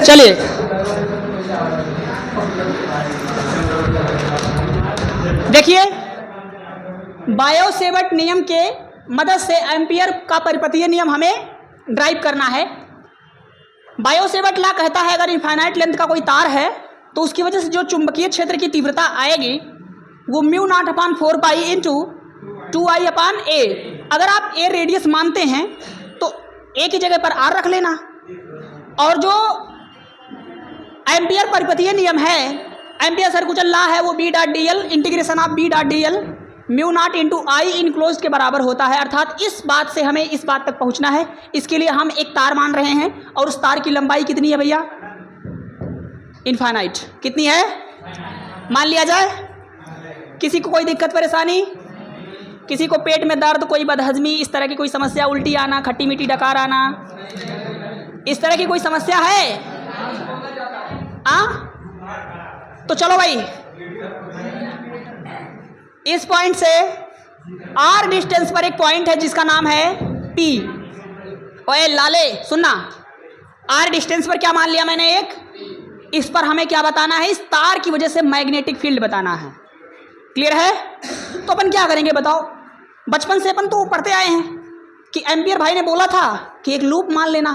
चलिए देखिए, बायो-सेवर्ट नियम के मदद से एम्पियर का परिपथीय नियम हमें ड्राइव करना है। बायो-सेवर्ट लॉ कहता है अगर इनफाइनाइट लेंथ का कोई तार है तो उसकी वजह से जो चुंबकीय क्षेत्र की तीव्रता आएगी वो μ0/4π इंटू 2I/a। अगर आप a रेडियस मानते हैं तो a की जगह पर r रख लेना, और जो एम्पियर परिपथीय नियम है, एम्पियर सर्कुलर लॉ है, वो B.dl integration of B.dl μ0 into I enclose के बराबर होता है। अर्थात इस बात से हमें इस बात तक पहुंचना है। इसके लिए हम एक तार मान रहे हैं और उस तार की लंबाई कितनी है भैया? इनफाइनाइट। कितनी है? मान लिया जाए। किसी को कोई दिक्कत परेशानी? किसी को पेट में दर्द, कोई बदहजमी, इस तरह की कोई समस्या, उल्टी आना, खट्टी मीठी डकार आना, इस तरह की कोई समस्या है? तो चलो भाई, इस पॉइंट से r डिस्टेंस पर एक पॉइंट है जिसका नाम है P। ओए लाले सुनना, r डिस्टेंस पर क्या मान लिया मैंने? एक। इस पर हमें क्या बताना है? इस तार की वजह से मैग्नेटिक फील्ड बताना है। क्लियर है? तो अपन क्या करेंगे बताओ? बचपन से अपन तो पढ़ते आए हैं कि एम्पियर भाई ने बोला था कि एक लूप मान लेना।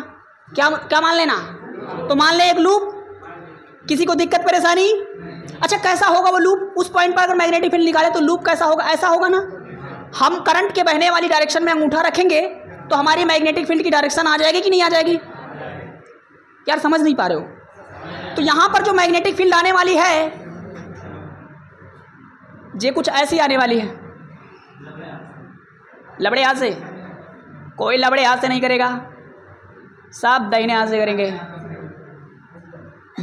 क्या मान लेना? तो मान ले एक लूप। किसी को दिक्कत परेशानी? अच्छा, कैसा होगा वो लूप? उस पॉइंट पर अगर मैग्नेटिक फील्ड निकाले तो लूप कैसा होगा? ऐसा होगा ना। हम करंट के बहने वाली डायरेक्शन में अंगूठा रखेंगे तो हमारी मैग्नेटिक फील्ड की डायरेक्शन आ जाएगी कि नहीं आ जाएगी? यार समझ नहीं पा रहे हो? तो यहां पर जो मैग्नेटिक फील्ड आने वाली है ये कुछ ऐसी आने वाली है। लबड़े हाथ से? कोई लबड़े हाथ से नहीं करेगा, सब दाहिने हाथ से करेंगे।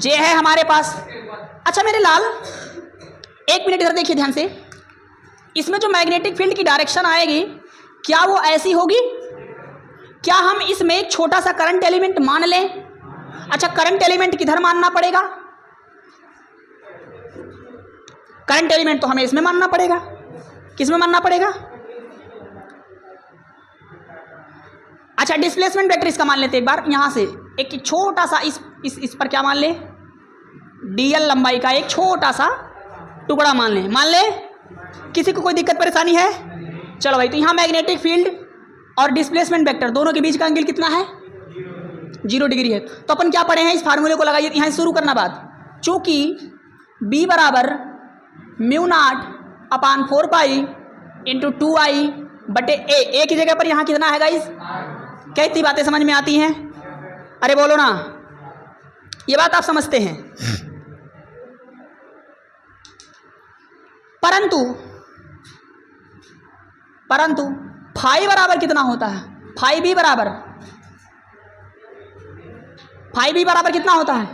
ये है हमारे पास। अच्छा मेरे लाल, एक मिनट इधर देखिए ध्यान से। इसमें जो मैग्नेटिक फील्ड की डायरेक्शन आएगी क्या वो ऐसी होगी? क्या हम इसमें एक छोटा सा करंट एलिमेंट मान लें? अच्छा, करंट एलिमेंट किधर मानना पड़ेगा? करंट एलिमेंट तो हमें इसमें मानना पड़ेगा। किसमें मानना पड़ेगा? अच्छा, डिस्प्लेसमेंट वेक्टर इसका मान लेते एक बार। यहां से एक छोटा सा इस पर क्या मान ले? dl लंबाई का एक छोटा सा टुकड़ा मान ले। किसी को कोई दिक्कत परेशानी है? चलो भाई, तो यहाँ मैग्नेटिक फील्ड और डिस्प्लेसमेंट वेक्टर दोनों के बीच का एंगल कितना है? 0 डिग्री है। तो अपन क्या पढ़े हैं? इस फार्मूले को लगाइए। यहाँ से शुरू करना बात। चूंकि B बराबर μ0/4π इंटू 2I/a की जगह पर यहाँ कितना है गाइस? क्या इतनी बातें समझ में आती हैं? अरे बोलो ना, ये बात आप समझते हैं। परंतु फाई बराबर कितना होता है? फाई बी बराबर कितना होता है?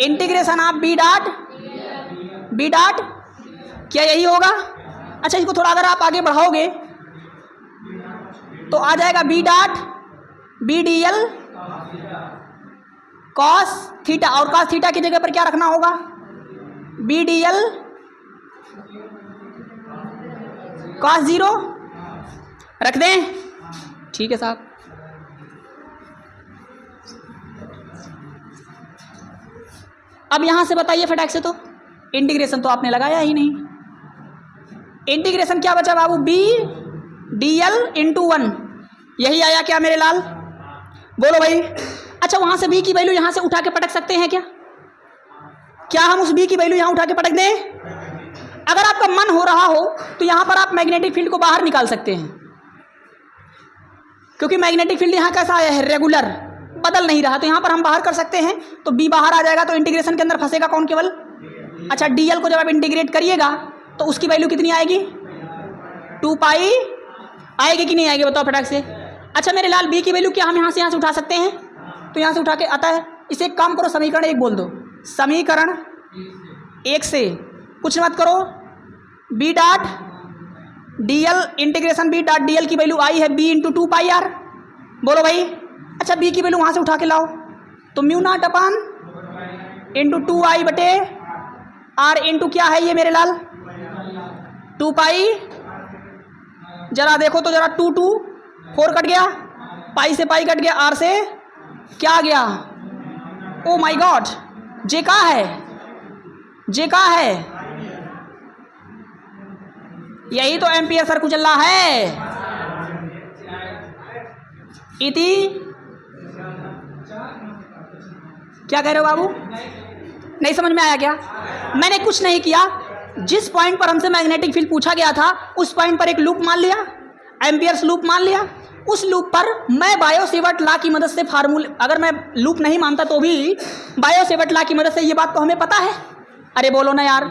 Integration of B dot. क्या यही होगा? अच्छा, इसको थोड़ा अगर आप आगे बढ़ाओगे तो आ जाएगा B dot BDL cos theta, और कॉस थीटा की जगह पर क्या रखना होगा? BDL कॉस 0 रख दें। ठीक है साहब। अब यहां से बताइए फटाक से, तो इंटीग्रेशन तो आपने लगाया ही नहीं। इंटीग्रेशन क्या बचा बाबू? BDL into 1। यही आया क्या मेरे लाल? बोलो भाई। अच्छा, वहां से B की वैल्यू यहां से उठा के पटक सकते हैं क्या? क्या हम उस B की वैल्यू यहां उठा के पटक दें? अगर आपका मन हो रहा हो तो यहां पर आप मैग्नेटिक फील्ड को बाहर निकाल सकते हैं, क्योंकि मैग्नेटिक फील्ड यहां कैसा आया है? रेगुलर, बदल नहीं रहा। तो यहां पर हम बाहर कर सकते हैं। तो B बाहर आ जाएगा, तो इंटीग्रेशन के अंदर फंसेगा कौन? केवल। अच्छा, DL को जब आप इंटीग्रेट करिएगा तो उसकी वैल्यू कितनी आएगी? 2π आएगी कि नहीं आएगी? बताओ फटाक से। अच्छा मेरे लाल, B की वैल्यू क्या हम यहाँ से उठा सकते हैं? तो यहाँ से उठा के आता है। इसे एक काम करो, समीकरण 1 बोल दो। समीकरण 1 से कुछ मत करो। B dot DL integration B dot DL की वैल्यू आई है B इंटू 2πr। बोलो भाई। अच्छा, B की वैल्यू वहाँ से उठा के लाओ, तो μ0 इंटू 2I/r इंटू क्या है ये मेरे लाल? 2π। जरा देखो तो जरा, 4 कट गया, पाई से पाई कट गया, आर से क्या आ गया? ओ माय गॉड, जे का है, जे का है, यही तो एम्पियर सर्कुलर लॉ है। इति, क्या कह रहे हो बाबू, नहीं समझ में आया क्या? मैंने कुछ नहीं किया, जिस पॉइंट पर हमसे मैग्नेटिक फील्ड पूछा गया था उस पॉइंट पर एक लूप मान लिया, एम्पियर्स लूप मान लिया। उस लूप पर मैं बायो-सेवर्ट लॉ की मदद से फार्मूले, अगर मैं लूप नहीं मानता तो भी बायो-सेवर्ट लॉ की मदद से ये बात तो हमें पता है। अरे बोलो ना यार,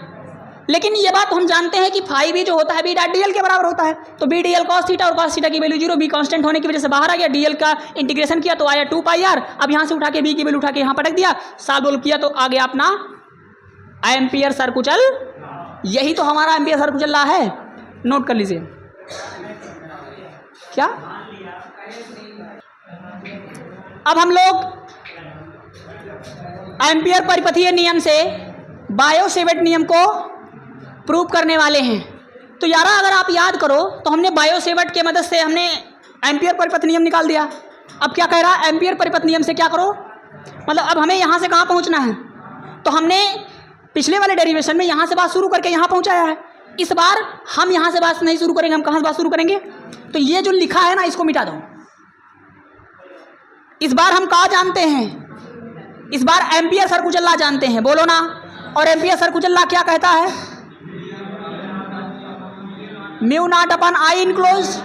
लेकिन ये बात हम जानते हैं कि फाई भी जो होता है बी डॉट डी एल के बराबर होता है। तो B D L cos theta और कॉस थीटा की वैल्यू 0, बी कांस्टेंट होने की वजह से बाहर आ गया, डी एल का इंटीग्रेशन किया तो आया 2 पाई आर। अब यहाँ से उठा के बी की वैल्यू उठा के यहाँ पटक दिया, सॉल्व किया तो आ गया अपना एम्पियर सर्कुलर। यही तो हमारा एम्पियर सर्कुलर लॉ है, नोट कर लीजिए। क्या अब हम लोग एम्पियर परिपथीय नियम से बायो-सेवर्ट नियम को प्रूव करने वाले हैं। तो यार अगर आप याद करो तो हमने बायो-सेवर्ट के मदद से हमने एम्पियर परिपथ नियम निकाल दिया। अब क्या कह रहा है, एम्पियर परिपथ नियम से क्या करो, मतलब अब हमें यहाँ से कहाँ पहुँचना है। तो हमने पिछले वाले डेरिवेशन में यहाँ से बात शुरू करके यहाँ पहुँचाया है। इस बार हम यहाँ से बात नहीं शुरू करेंगे, हम कहाँ से बात शुरू करेंगे, तो ये जो लिखा है ना इसको मिटा दो। इस बार हम कहाँ जानते हैं, इस बार एम्पियर सर्कुलर लॉ जानते हैं, बोलो ना। और एम्पियर सर्कुलर लॉ क्या कहता है, mu naught upon I enclose,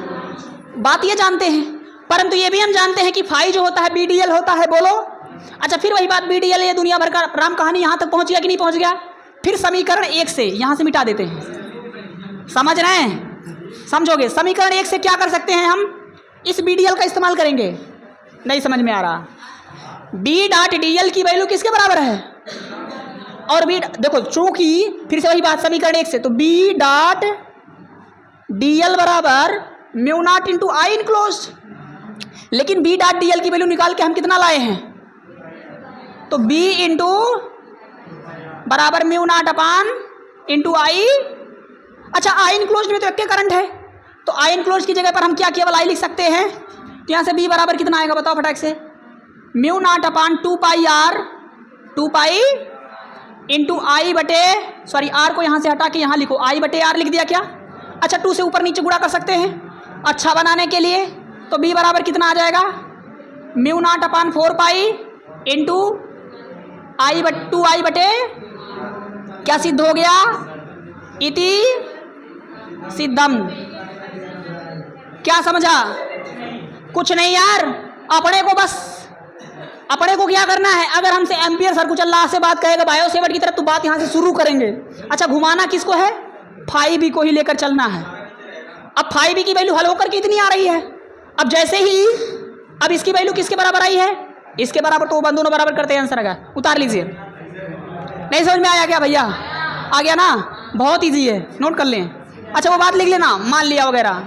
बात ये जानते हैं। परंतु ये भी हम जानते हैं कि फाई जो होता है बी डी एल होता है, बोलो। अच्छा फिर वही बात, बी डी एल ये दुनिया भर का राम कहानी यहाँ तक पहुँच गया कि नहीं पहुँच गया। फिर समीकरण 1 से यहाँ से मिटा देते हैं, समझ रहे हैं, समझोगे। समीकरण 1 से क्या कर सकते हैं, हम इस बी डी एल का इस्तेमाल करेंगे। नहीं समझ में आ रहा, बी डॉट डी एल की वैल्यू किसके बराबर है, और बी देखो चूंकि फिर से वही बात समीकरण 1 से, तो बी डॉट डी एल बराबर म्यू नॉट इंटू आई इनक्लोज। लेकिन बी डॉट डी एल की वैल्यू निकाल के हम कितना लाए हैं, तो बी इंटू बराबर म्यू नॉट अपान इंटू आई। अच्छा आई इनक्लोज में तो एक करंट है, तो आई इनक्लोज की जगह पर हम क्या केवल आई लिख सकते हैं। तो यहाँ से बी बराबर कितना आएगा बताओ फटाक से, mu not upon 2 pi R, 2 pi into I बटे, सॉरी आर को यहाँ से हटा के यहाँ लिखो, आई बटे आर लिख दिया क्या। अच्छा 2 से ऊपर नीचे गुणा कर सकते हैं अच्छा बनाने के लिए। तो बी बराबर कितना आ जाएगा, mu not upon 4 pi into I but 2 आई बटे, क्या सिद्ध हो गया, इति सिद्धम। क्या समझा, कुछ नहीं यार, अपने को बस अपने को क्या करना है, अगर हमसे एम्पियर सर्कुलर लॉ से बात करेगा बायो-सेवर्ट की तरफ तो बात यहाँ से शुरू करेंगे। अच्छा घुमाना किसको है, फाई बी को ही लेकर चलना है। अब फाई बी की वैल्यू हल होकर के इतनी आ रही है, अब जैसे ही अब इसकी वैल्यू किसके बराबर आई है, इसके बराबर, तो वो दोनों बराबर करते हैं, आंसर आएगा, उतार लीजिए। नहीं समझ में आया क्या भैया, आ गया ना, बहुत ईजी है, नोट कर लें। अच्छा वो बात लिख लेना, मान लिया वगैरह।